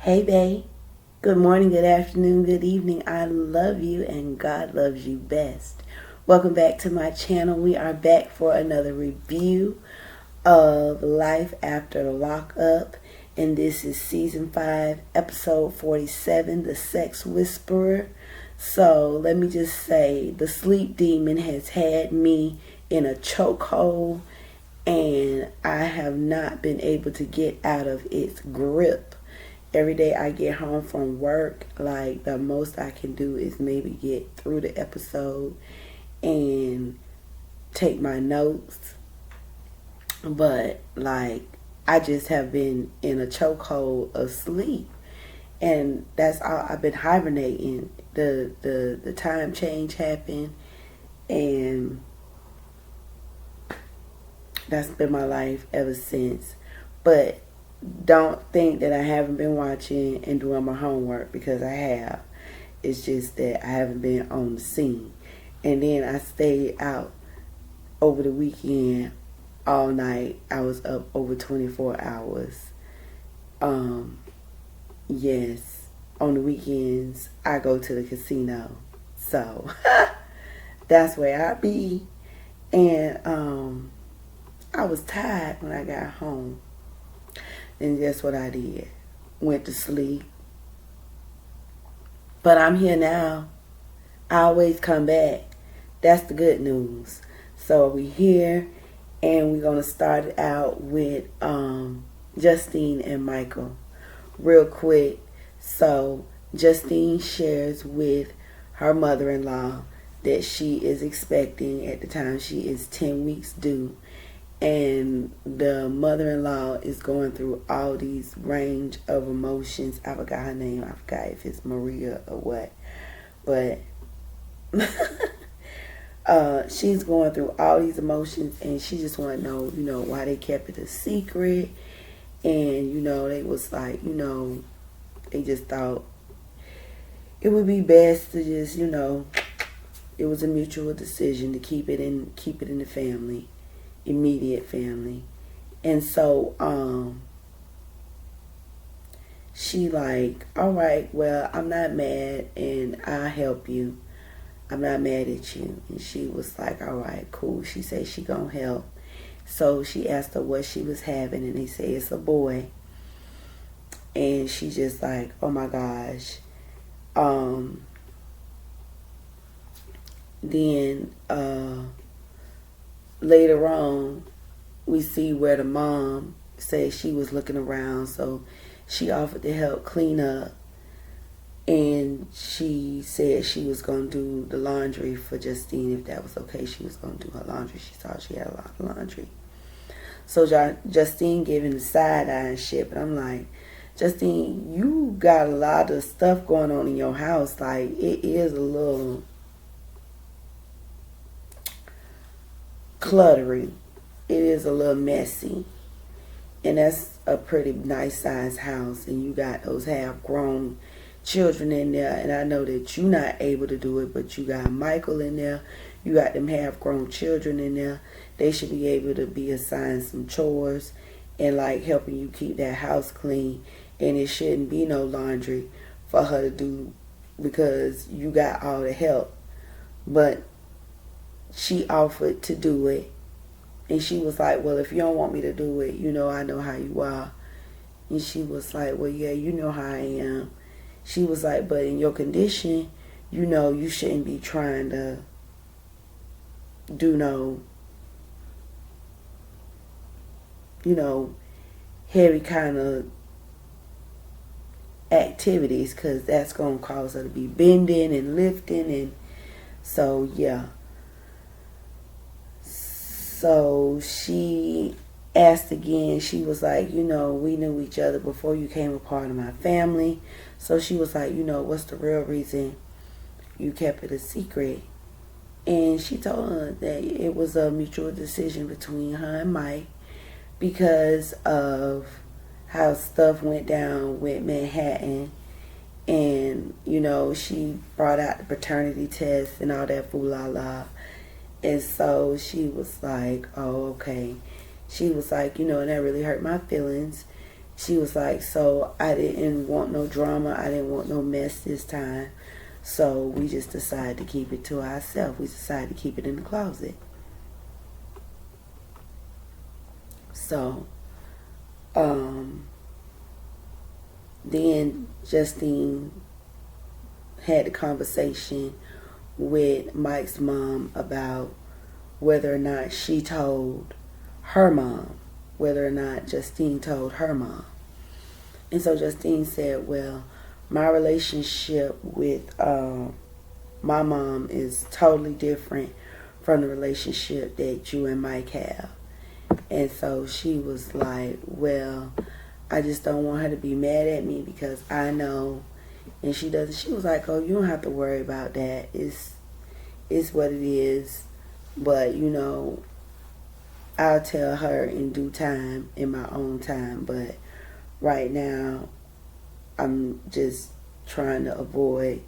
Hey, babe. Good morning, good afternoon, good evening. I love you and God loves you best. Welcome back to my channel. We are back for another review of Life After Lockup. And this is season 5, episode 47, The Sex Whisperer. So let me just say, the sleep demon has had me in a chokehold, and I have not been able to get out of its grip. Every day I get home from work, like the most I can do is maybe get through the episode and take my notes. But like I just have been in a chokehold of sleep. And that's all. I've been hibernating. The time change happened, and that's been my life ever since. But don't think that I haven't been watching and doing my homework, because I have. It's just that I haven't been on the scene. And then I stayed out over the weekend all night. I was up over 24 hours. Yes, on the weekends I go to the casino. So that's where I be. And I was tired when I got home. And guess what I did? Went to sleep. But I'm here now. I always come back. That's the good news. So we're here, and we're going to start it out with Justine and Michael. Real quick. So Justine shares with her mother-in-law that she is expecting, at the time she is 10 weeks due. And the mother-in-law is going through all these range of emotions. I forgot her name. I forgot if it's Maria or what. But she's going through all these emotions, and she just want to know, why they kept it a secret. And, they was like, they just thought it would be best to just, it was a mutual decision to keep it in the family. Immediate family. And so she like, all right, well, I'm not mad and I'll help you. I'm not mad at you. And she was like, all right, cool. She said she gonna help. So she asked her what she was having, and they say it's a boy. And she just like, oh my gosh. Then later on, we see where the mom says she was looking around, so she offered to help clean up, and she said she was going to do the laundry for Justine. If that was okay, she was going to do her laundry. She thought she had a lot of laundry. So Justine giving the side eye and shit, but I'm like, Justine, you got a lot of stuff going on in your house. Like, it is a little cluttery. It is a little messy. And that's a pretty nice sized house, and you got those half grown children in there. And I know that you're not able to do it, but you got Michael in there. You got them half grown children in there. They should be able to be assigned some chores and like helping you keep that house clean. And it shouldn't be no laundry for her to do, because you got all the help. But she offered to do it, and she was like, well, if you don't want me to do it, I know how you are. And she was like, well, yeah, you know how I am. She was like, but in your condition, you shouldn't be trying to do no, heavy kind of activities, because that's going to cause her to be bending and lifting. And so, yeah. So she asked again. She was like, we knew each other before you came a part of my family. So she was like, what's the real reason you kept it a secret? And she told her that it was a mutual decision between her and Mike, because of how stuff went down with Manhattan. And, she brought out the paternity test and all that fool-la-la. And so she was like, oh, okay. She was like, and that really hurt my feelings. she was like, so I didn't want no drama. I didn't want no mess this time. So we just decided to keep it to ourselves. We decided to keep it in the closet. So, then Justine had a conversation with Mike's mom about whether or not she told her mom, whether or not Justine told her mom. And so Justine said, well, my relationship with my mom is totally different from the relationship that you and Mike have. And so she was like, well, I just don't want her to be mad at me because I know. And she doesn't. She was like, oh, you don't have to worry about that. It's what it is. But, you know, I'll tell her in due time, in my own time. But right now, I'm just trying to avoid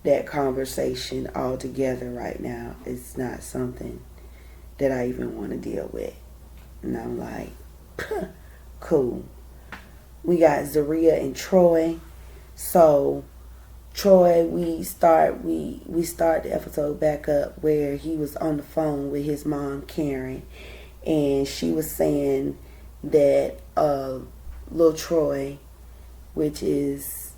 that conversation altogether right now. It's not something that I even want to deal with. And I'm like, cool. We got Zaria and Troy. So Troy, we start the episode back up where he was on the phone with his mom Karen, and she was saying that little Troy, which is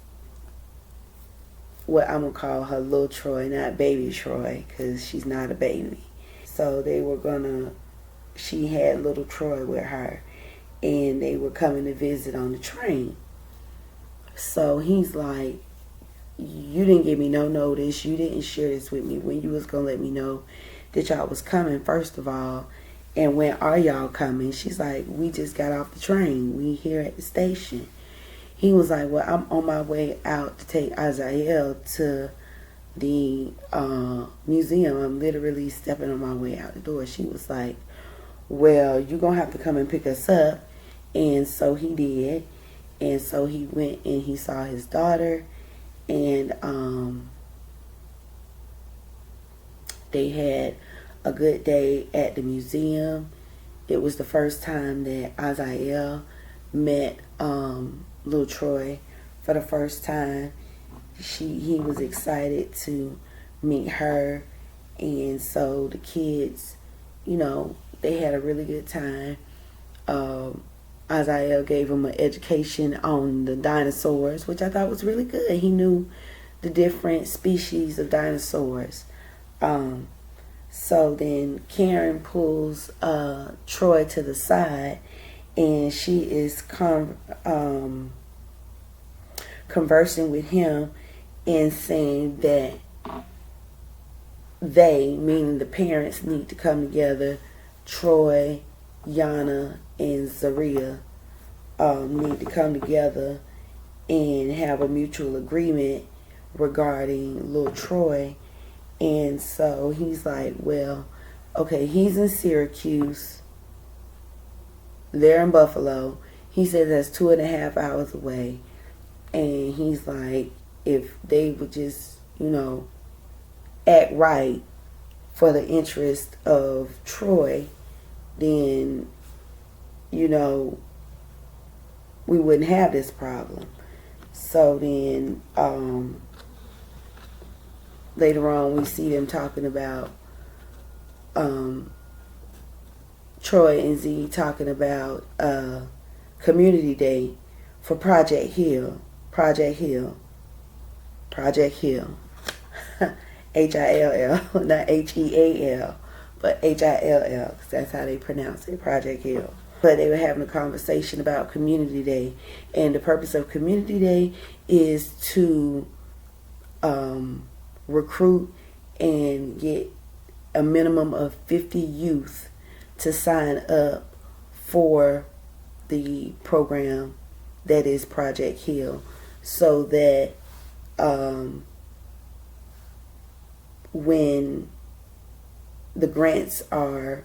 what I'm gonna call her, little Troy, not baby Troy, because she's not a baby. So she had little Troy with her, and they were coming to visit on the train. So he's like, you didn't give me no notice. You didn't share this with me when you was going to let me know that y'all was coming, first of all. And when are y'all coming? She's like, we just got off the train. We here at the station. He was like, well, I'm on my way out to take Azael to the museum. I'm literally stepping on my way out the door. She was like, well, you're going to have to come and pick us up. And so he did. And so he went and he saw his daughter. And they had a good day at the museum. It was the first time that Azael met little Troy for the first time. He was excited to meet her. And so the kids, you know, they had a really good time. Azael gave him an education on the dinosaurs, which I thought was really good. He knew the different species of dinosaurs. So then Karen pulls Troy to the side, and she is conversing with him and saying that they, meaning the parents, need to come together. Troy, Yana, and Zaria need to come together and have a mutual agreement regarding little Troy. And so he's like, well, okay, he's in Syracuse. They're in Buffalo. He says that's 2.5 hours away. And he's like, if they would just, you know, act right for the interest of Troy, then, you know, we wouldn't have this problem. So then later on we see them talking about Troy and Z talking about community day for Project Hill. Hill, not Heal, but Hill, because that's how they pronounce it, Project Hill. But they were having a conversation about Community Day, and the purpose of Community Day is to recruit and get a minimum of 50 youth to sign up for the program that is Project Hill, so that when the grants are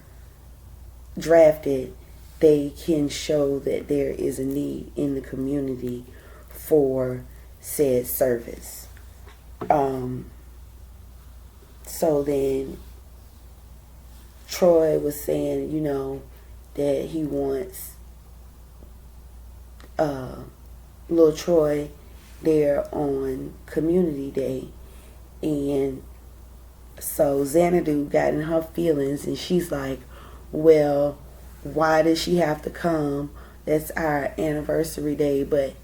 drafted, they can show that there is a need in the community for said service. So then Troy was saying, you know, that he wants little Troy there on Community Day. And so Xanadu got in her feelings, and she's like, well, why does she have to come? That's our anniversary day. But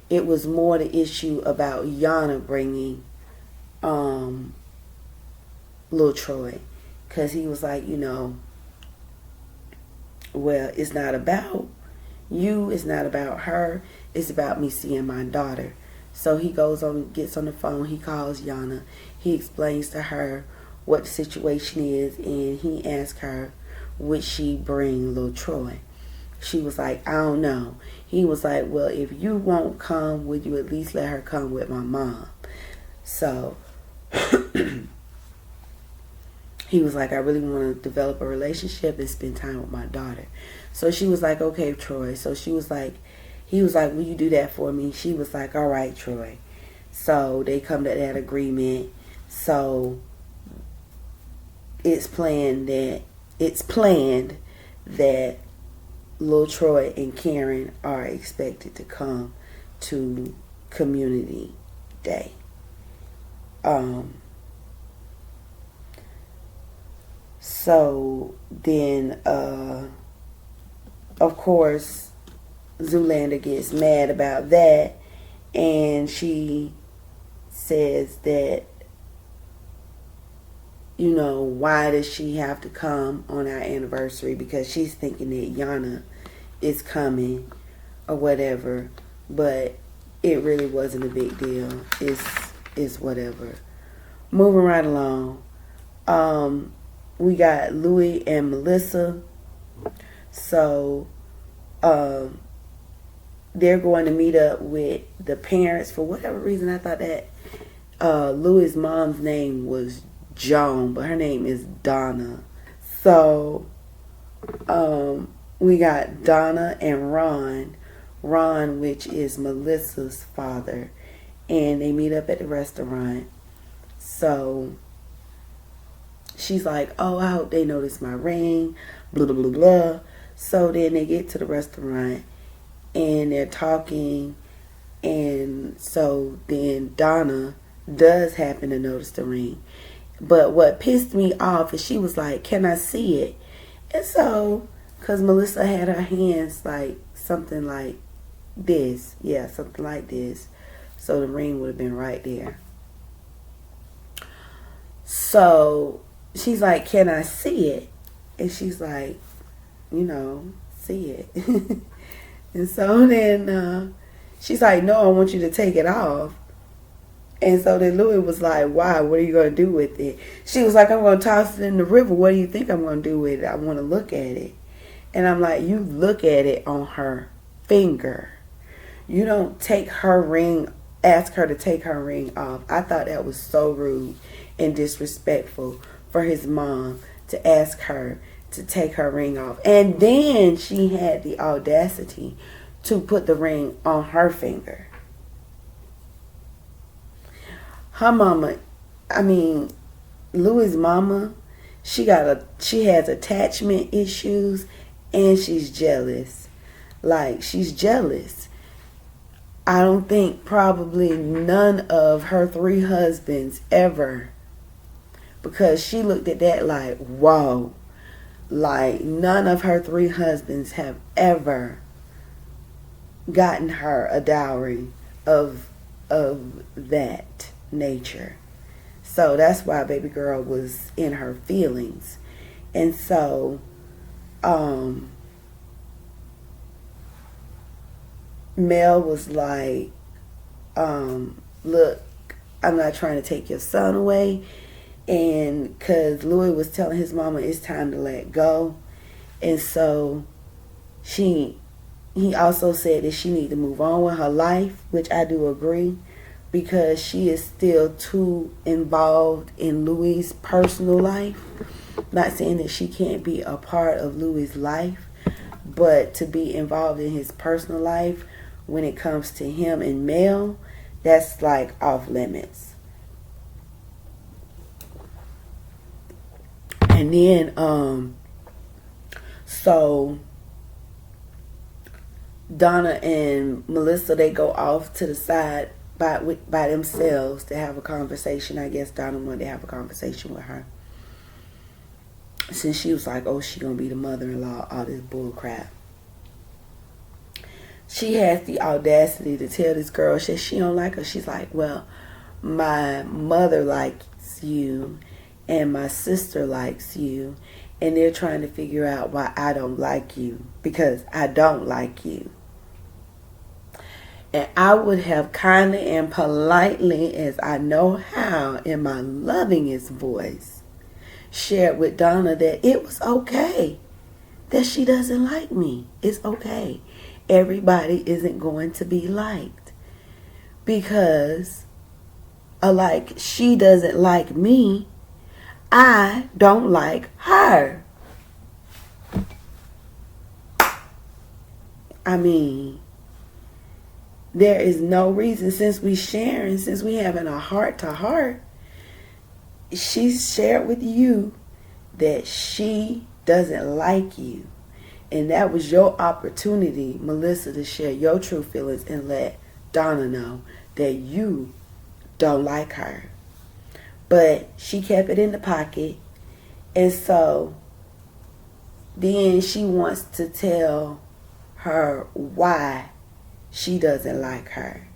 it was more the issue about Yana bringing little Troy, because he was like, well, it's not about you, it's not about her, it's about me seeing my daughter. So he gets on the phone, he calls Yana, he explains to her what the situation is, and he asks her, would she bring little Troy? She was like, I don't know. He was like, well, if you won't come, would you at least let her come with my mom? So he was like, I really want to develop a relationship and spend time with my daughter. So she was like, okay, Troy. So he was like, will you do that for me? She was like, all right, Troy. So they come to that agreement. So it's planned that Lil Troy and Karen are expected to come to Community Day. So then, of course, Zoolander gets mad about that, and she says that, why does she have to come on our anniversary? Because she's thinking that Yana is coming or whatever, but it really wasn't a big deal. It's whatever. Moving right along. We got Louis and Melissa. So they're going to meet up with the parents. For whatever reason, I thought that Louis' mom's name was Joan, but her name is Donna. So we got Donna and Ron, which is Melissa's father, and they meet up at the restaurant. So she's like, oh, I hope they notice my ring, blah, blah, blah, blah. So then they get to the restaurant, and they're talking, and so then Donna does happen to notice the ring. But what pissed me off is she was like, can I see it? And so, because Melissa had her hands like something like this. Yeah, something like this. So the ring would have been right there. So she's like, can I see it? And she's like, see it. And so then she's like, no, I want you to take it off. And so then Louis was like, why? What are you going to do with it? She was like, I'm going to toss it in the river. What do you think I'm going to do with it? I want to look at it. And I'm like, you look at it on her finger. You don't take her ring, ask her to take her ring off. I thought that was so rude and disrespectful for his mom to ask her to take her ring off. And then she had the audacity to put the ring on her finger. Her mama, Louis' mama, she has attachment issues, and she's jealous. Like, she's jealous. I don't think probably none of her 3 husbands ever, because she looked at that like, whoa. Like, none of her 3 husbands have ever gotten her a dowry of that nature. So that's why baby girl was in her feelings. And so Mel was like, look, I'm not trying to take your son away. And because Louis was telling his mama it's time to let go. And so he also said that she need to move on with her life, which I do agree, because she is still too involved in Louis' personal life. Not saying that she can't be a part of Louis' life, but to be involved in his personal life when it comes to him and Mel, that's like off limits. And then, so Donna and Melissa, they go off to the side by themselves to have a conversation. I guess Donna wanted to have a conversation with her, since she was like, oh, she gonna be the mother-in-law, all this bull crap. She has the audacity to tell this girl that she don't like her. She's like, well, my mother likes you and my sister likes you, and they're trying to figure out why I don't like you, because I don't like you. And I would have kindly and politely, as I know how, in my lovingest voice, shared with Donna that it was okay that she doesn't like me. It's okay. Everybody isn't going to be liked, because like she doesn't like me, I don't like her. I mean, there is no reason, since we sharing, since we having a heart to heart, she shared with you that she doesn't like you. And that was your opportunity, Melissa, to share your true feelings and let Donna know that you don't like her. But she kept it in the pocket. And so then she wants to tell her why she doesn't like her.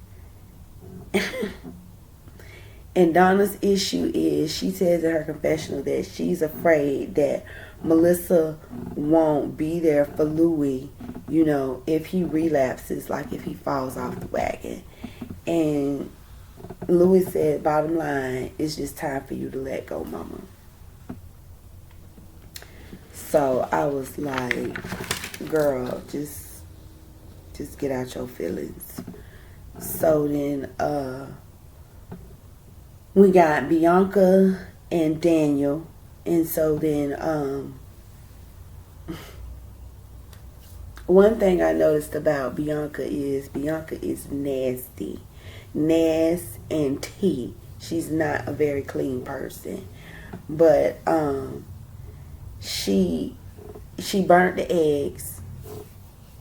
And Donna's issue is, she says in her confessional that she's afraid that Melissa won't be there for Louis, if he relapses, like if he falls off the wagon. And Louis said, bottom line, it's just time for you to let go, mama. So I was like, girl, just get out your feelings. So then we got Bianca and Daniel. And so then one thing I noticed about Bianca is nasty. And T. She's not a very clean person. But she burnt the eggs.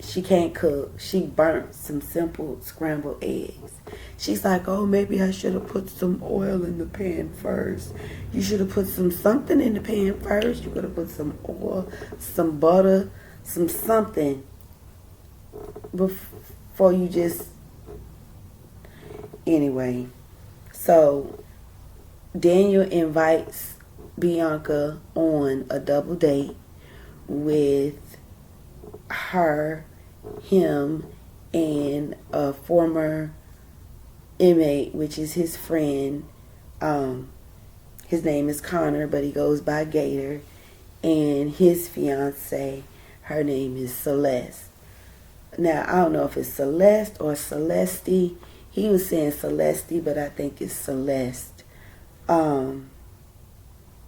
She can't cook. She burnt some simple scrambled eggs. She's like, oh, maybe I should have put some oil in the pan first. You should have put something in the pan first. You could have put some oil, some butter, some something before you just... Anyway, so Daniel invites Bianca on a double date with her, him, and a former inmate, which is his friend. His name is Connor, but he goes by Gator. And his fiance, her name is Celeste. Now, I don't know if it's Celeste or Celeste. He was saying Celeste, but I think it's Celeste,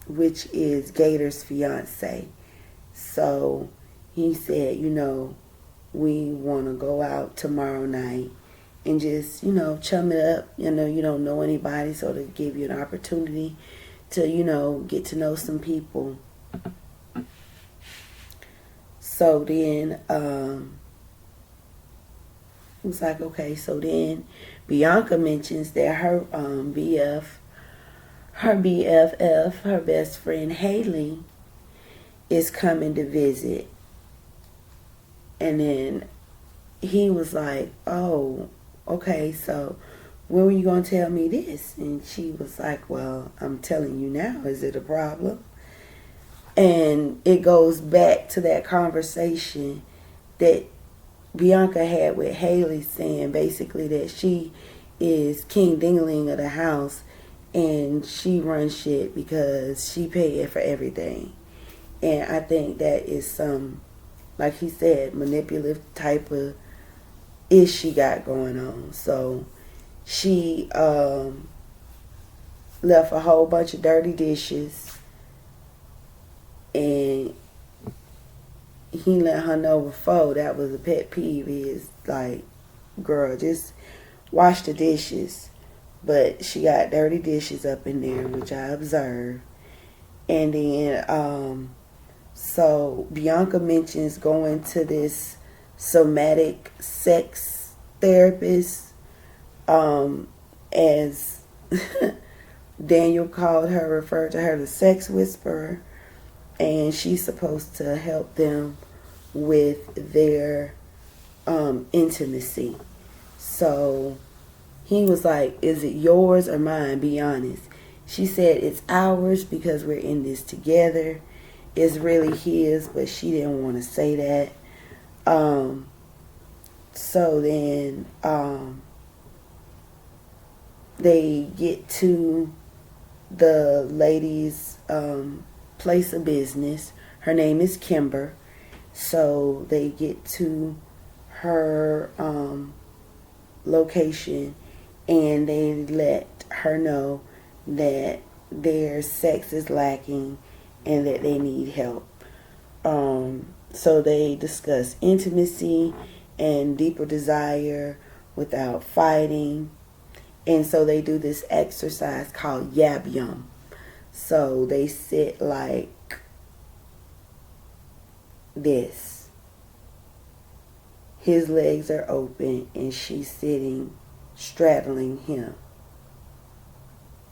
which is Gator's fiance. So he said, we want to go out tomorrow night and just, chum it up. You don't know anybody, so to give you an opportunity to, get to know some people. So then, it was like, okay, so then Bianca mentions that her BFF, her best friend Haley, is coming to visit. And then he was like, oh, okay, so when were you going to tell me this? And she was like, well, I'm telling you now. Is it a problem? And it goes back to that conversation that Bianca had with Haley, saying basically that she is king ding-a-ling of the house and she runs shit because she paid for everything. And I think that is some, like he said, manipulative type of ish she got going on. So she left a whole bunch of dirty dishes, and he let her know before. That was a pet peeve, is like, girl, just wash the dishes. But she got dirty dishes up in there, which I observed. And then so Bianca mentions going to this somatic sex therapist, as Daniel referred to her, the sex whisperer, and she's supposed to help them with their intimacy. So he was like, is it yours or mine? Be honest. She said, it's ours because we're in this together. It's really his, but she didn't want to say that. So then they get to the lady's place of business. Her name is Kimber. So they get to her location, and they let her know that their sex is lacking and that they need help. So they discuss intimacy and deeper desire without fighting. And so they do this exercise called Yab Yum. So they sit like this. His legs are open and she's sitting straddling him.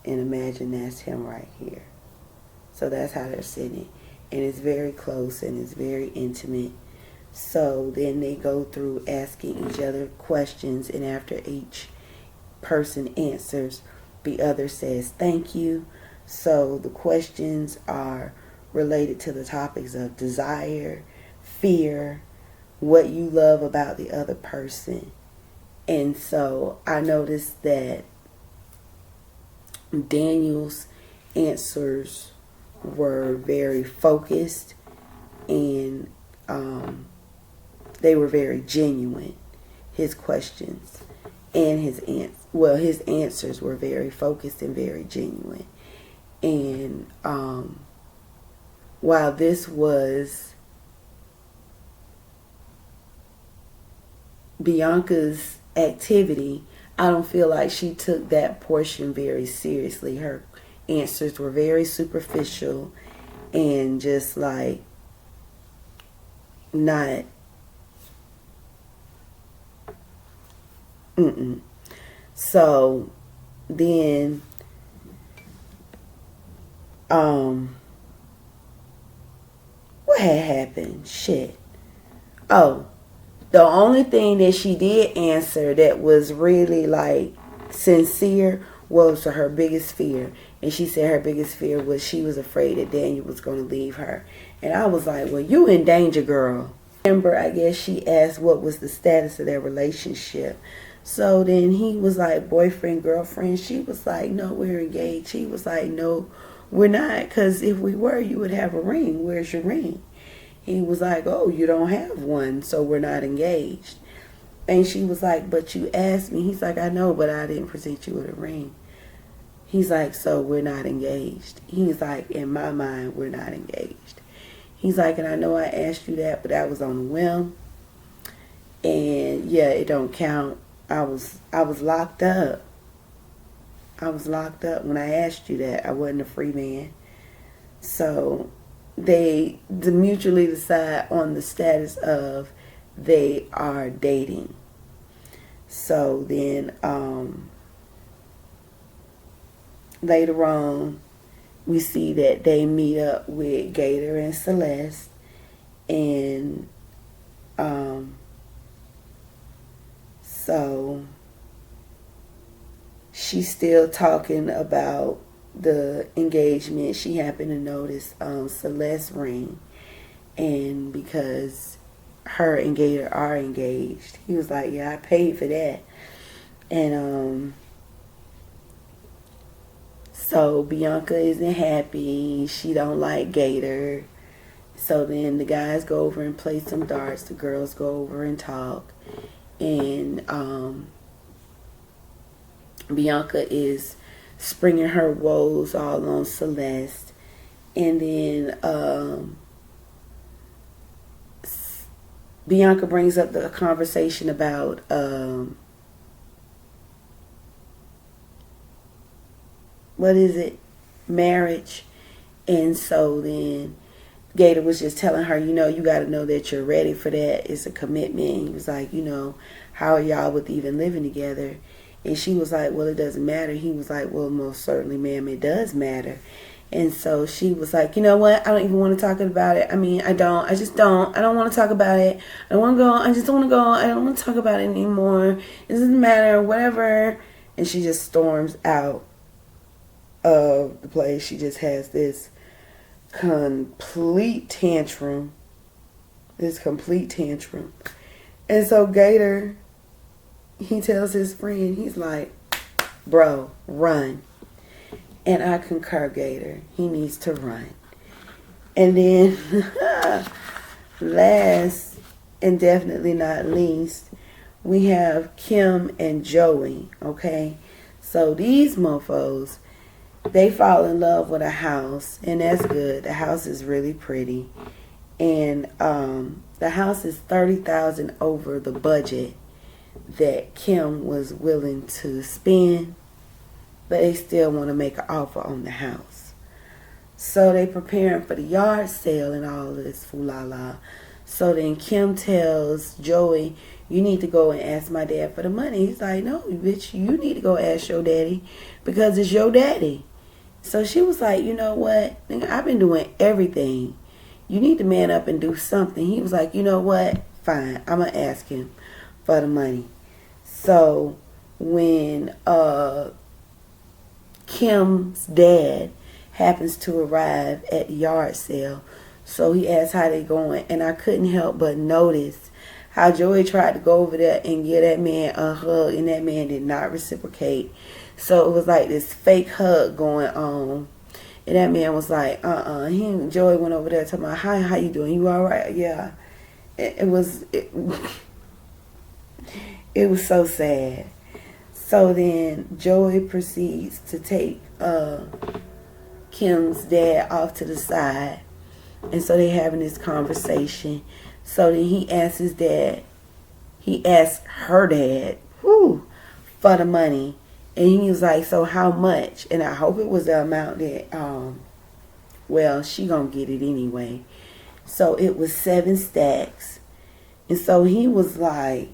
And imagine that's him right here. So that's how they're sitting. And it's very close and it's very intimate. So then they go through asking each other questions, and after each person answers, the other says thank you. So the questions are related to the topics of desire, fear, what you love about the other person. And so I noticed that Daniel's answers were very focused, and they were very genuine, his questions. And his answers were very focused and very genuine. And while this was Bianca's activity, I don't feel like she took that portion very seriously. Her answers were very superficial and just like not So then what had happened? Shit. Oh, the only thing that she did answer that was really like sincere was her biggest fear. And she said her biggest fear was she was afraid that Daniel was going to leave her. And I was like, well, you in danger, girl. Remember, I guess she asked what was the status of their relationship. So then he was like, boyfriend, girlfriend. She was like, no, we're engaged. He was like, no, we're not. Because if we were, you would have a ring. Where's your ring? He was like, oh, you don't have one, so we're not engaged. And she was like, but you asked me. He's like, I know, but I didn't present you with a ring. He's like, so we're not engaged. He's like, in my mind, we're not engaged. He's like, and I know I asked you that, but that was on a whim. And yeah, it don't count. I was locked up. I was locked up when I asked you that. I wasn't a free man. So they mutually decide on the status of they are dating. So then later on, we see that they meet up with Gator and Celeste, and so she's still talking about the engagement. She happened to notice Celeste's ring, and because her and Gator are engaged, he was like, yeah, I paid for that. And so Bianca isn't happy. She don't like Gator. So then the guys go over and play some darts. The girls go over and talk. And Bianca is springing her woes all on Celeste. And then Bianca brings up the conversation about what is it? Marriage. And so then Gator was just telling her, you got to know that you're ready for that. It's a commitment. He was like, how are y'all with even living together? And she was like, well, it doesn't matter. He was like, well, most certainly, ma'am, it does matter. And so she was like, you know what? I don't even want to talk about it. I mean, I just don't. I don't want to talk about it. I want to go. I just don't want to go. I don't want to talk about it anymore. It doesn't matter, whatever. And she just storms out of the place. She just has this complete tantrum. And so Gator, he tells his friend, he's like, bro, run. And I concur, Gator. He needs to run. And then, last and definitely not least, we have Kim and Joey, okay? So these mofos, they fall in love with a house, and that's good. The house is really pretty. And the house is $30,000 over the budget that Kim was willing to spend, but they still want to make an offer on the house. So they preparing for the yard sale and all this foolala. So then Kim tells Joey, you need to go and ask my dad for the money. He's like, no, bitch, you need to go ask your daddy because it's your daddy. So she was like, you know what? I've been doing everything. You need to man up and do something. He was like, you know what? Fine. I'm going to ask him for the money. So when Kim's dad happens to arrive at the yard sale, so he asked how they going, and I couldn't help but notice how Joey tried to go over there and give that man a hug, and that man did not reciprocate. So it was like this fake hug going on, and that man was like, Joey went over there talking about, hi, how you doing? You all right? Yeah. It was so sad. So then Joey proceeds to take Kim's dad off to the side. And so they having this conversation. So then he asks her dad, for the money. And he was like, so how much? And I hope it was the amount that, she gonna get it anyway. So it was 7 stacks. And so he was like,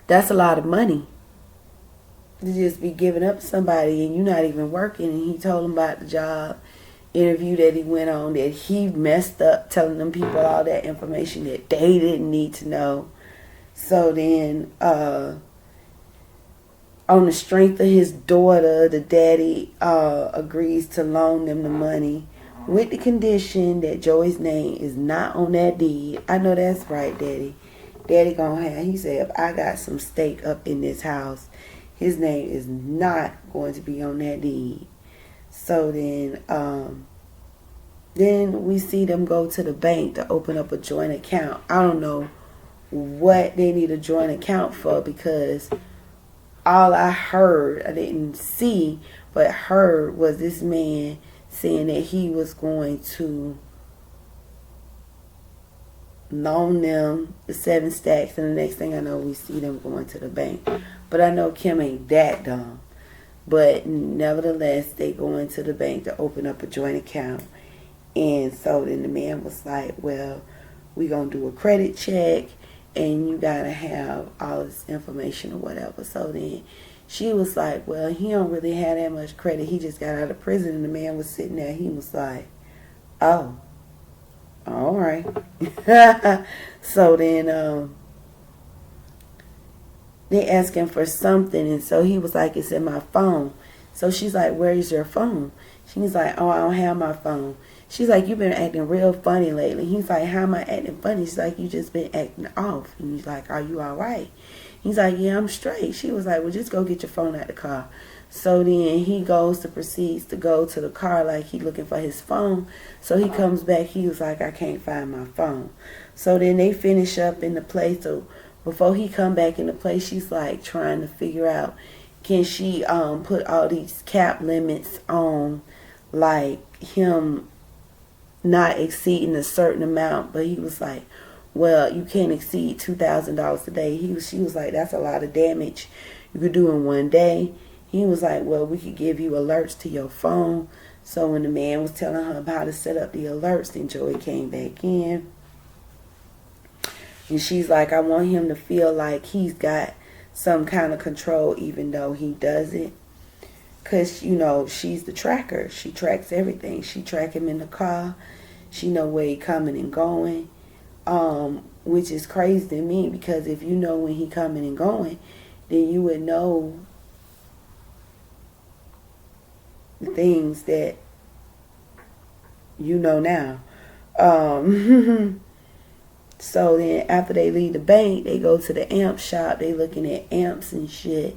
that's a lot of money to just be giving up to somebody and you're not even working. And he told him about the job interview that he went on, that he messed up telling them people all that information that they didn't need to know. So then on the strength of his daughter, the daddy agrees to loan them the money with the condition that Joey's name is not on that deed. I know that's right, Daddy. Daddy gonna have, he said, if I got some stake up in this house, his name is not going to be on that deed. So then we see them go to the bank to open up a joint account. I don't know what they need a joint account for, because all I heard, I didn't see, but heard was this man saying that he was going to loan them the 7 stacks, and the next thing I know, we see them going to the bank. But I know Kim ain't that dumb. But nevertheless, they go into the bank to open up a joint account. And so then the man was like, well, we gonna do a credit check, and you gotta have all this information or whatever. So then she was like, well, he don't really have that much credit. He just got out of prison. And the man was sitting there. He was like, oh, all right. So then they asked him for something. And so he was like, it's in my phone. So she's like, where is your phone? She's like, oh, I don't have my phone. She's like, you've been acting real funny lately. He's like, how am I acting funny? She's like, you just been acting off. And he's like, are you all right? He's like, yeah, I'm straight. She was like, well, just go get your phone out the car. So then he proceeds to go to the car like he looking for his phone. So he comes back. He was like, I can't find my phone. So then they finish up in the place. So before he come back in the place, she's like trying to figure out, can she put all these cap limits on, like him not exceeding a certain amount. But he was like, well, you can't exceed $2,000 a day. She was like, that's a lot of damage you could do in one day. he was like, well, we could give you alerts to your phone. So when the man was telling her how to set up the alerts, then Joey came back in. And she's like, I want him to feel like he's got some kind of control even though he doesn't. Because, you know, she's the tracker. She tracks everything. She track him in the car. She know where he coming and going. Which is crazy to me, because if you know when he coming and going, then you would know the things that you know now. So then after they leave the bank, they go to the amp shop. They looking at amps and shit.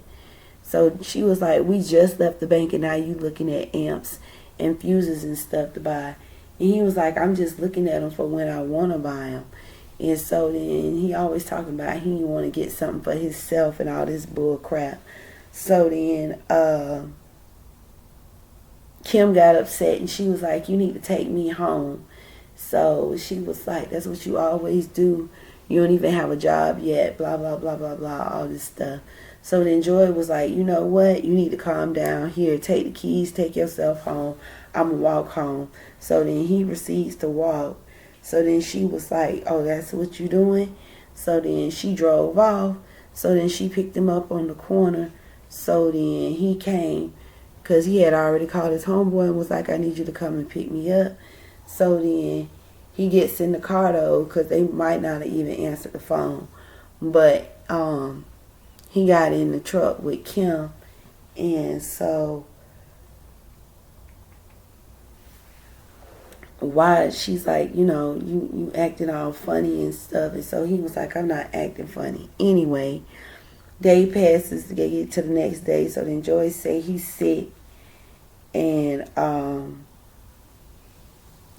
So she was like, we just left the bank and now you looking at amps and fuses and stuff to buy. And he was like, I'm just looking at them for when I want to buy them. And so then he always talking about he want to get something for himself and all this bull crap. So then Kim got upset and she was like, you need to take me home. So she was like, that's what you always do. You don't even have a job yet, blah, blah, blah, blah, blah, all this stuff. So then Joy was like, you know what? You need to calm down. Here, take the keys, take yourself home. I'm going to walk home. So then he proceeds to walk. So then she was like, oh, that's what you doing? So then she drove off. So then she picked him up on the corner. So then he came, because he had already called his homeboy and was like, I need you to come and pick me up. So then he gets in the car, though, because they might not have even answered the phone. But he got in the truck with Kim. And so why she's like, you know, you acting all funny and stuff. And so he was like, I'm not acting funny. Anyway, day passes to get to the next day. So then Joyce say he's sick. And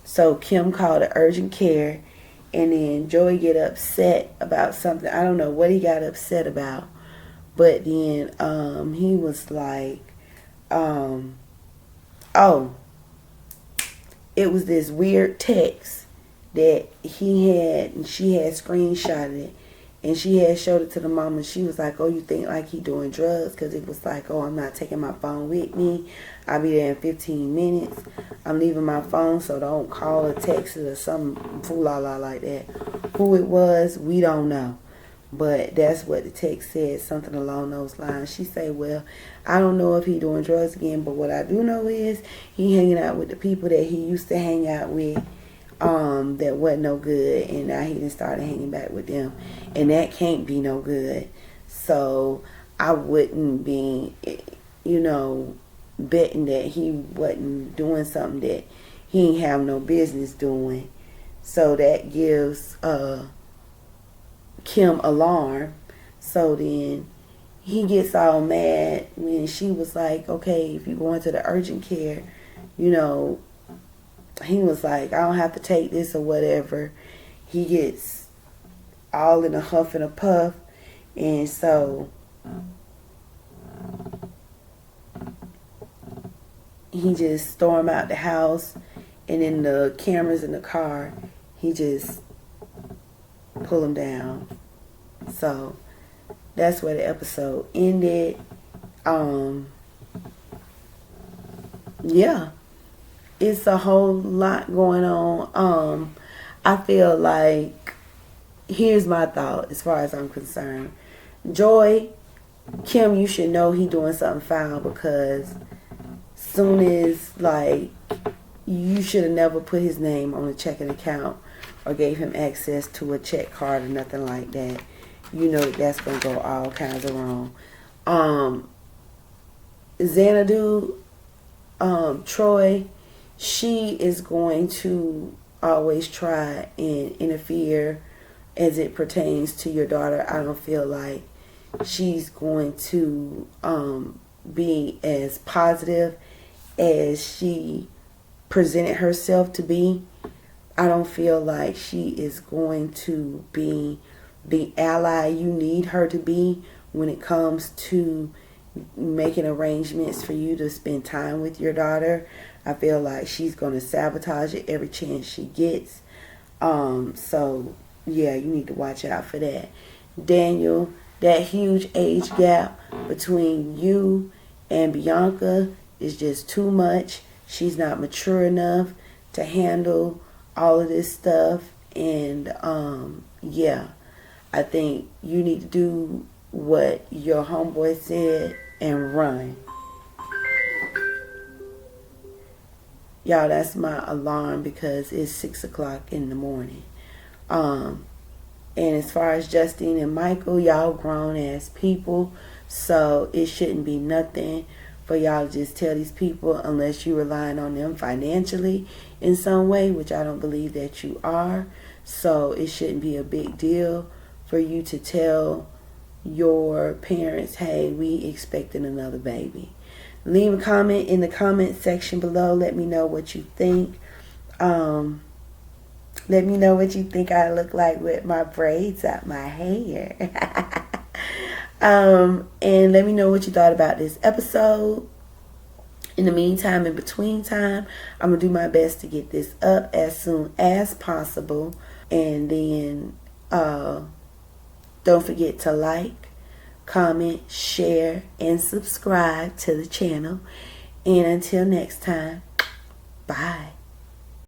so Kim called the urgent care. And then Joey get upset about something. I don't know what he got upset about. But then he was like, oh, it was this weird text that he had, and she had screenshotted it, and she had showed it to the mama. She was like, oh, you think like he doing drugs? Because it was like, oh, I'm not taking my phone with me. I'll be there in 15 minutes. I'm leaving my phone, so don't call or text it or some fool-la-la like that. Who it was, we don't know. But that's what the text said, something along those lines. She said, well, I don't know if he doing drugs again, but what I do know is he hanging out with the people that he used to hang out with that wasn't no good, and now he done started hanging back with them, and that can't be no good. So I wouldn't be, you know, betting that he wasn't doing something that he ain't have no business doing. So that gives Kim alarm. So then he gets all mad when she was like, okay, if you're going to the urgent care, you know, he was like, I don't have to take this or whatever. He gets all in a huff and a puff. And so he just stormed out the house, and then the cameras in the car, he just pull him down. So that's where the episode ended. Yeah, it's a whole lot going on. I feel like, here's my thought as far as I'm concerned. Joy, Kim, you should know he doing something foul, because soon as, like, you should have never put his name on a checking account or gave him access to a check card or nothing like that. You know that's going to go all kinds of wrong. Xanadu, Troy, she is going to always try and interfere as it pertains to your daughter. I don't feel like she's going to be as positive as she presented herself to be. I don't feel like she is going to be the ally you need her to be when it comes to making arrangements for you to spend time with your daughter. I feel like she's going to sabotage it every chance she gets. So, yeah, you need to watch out for that. Daniel, that huge age gap between you And Bianca is just too much. She's not mature enough to handle all of this stuff. And yeah, I think you need to do what your homeboy said and run. Y'all, that's my alarm because it's 6 o'clock in the morning. And as far as Justine and Michael, y'all grown ass people, so it shouldn't be nothing for y'all to just tell these people, unless you're relying on them financially in some way, which I don't believe that you are. So it shouldn't be a big deal for you to tell your parents, hey, we expecting another baby. Leave a comment in the comment section below. Let me know what you think. Let me know what you think I look like with my braids out my hair. And let me know what you thought about this episode. In the meantime, in between time, I'm going to do my best to get this up as soon as possible. And then don't forget to like, comment, share, and subscribe to the channel. And until next time, bye.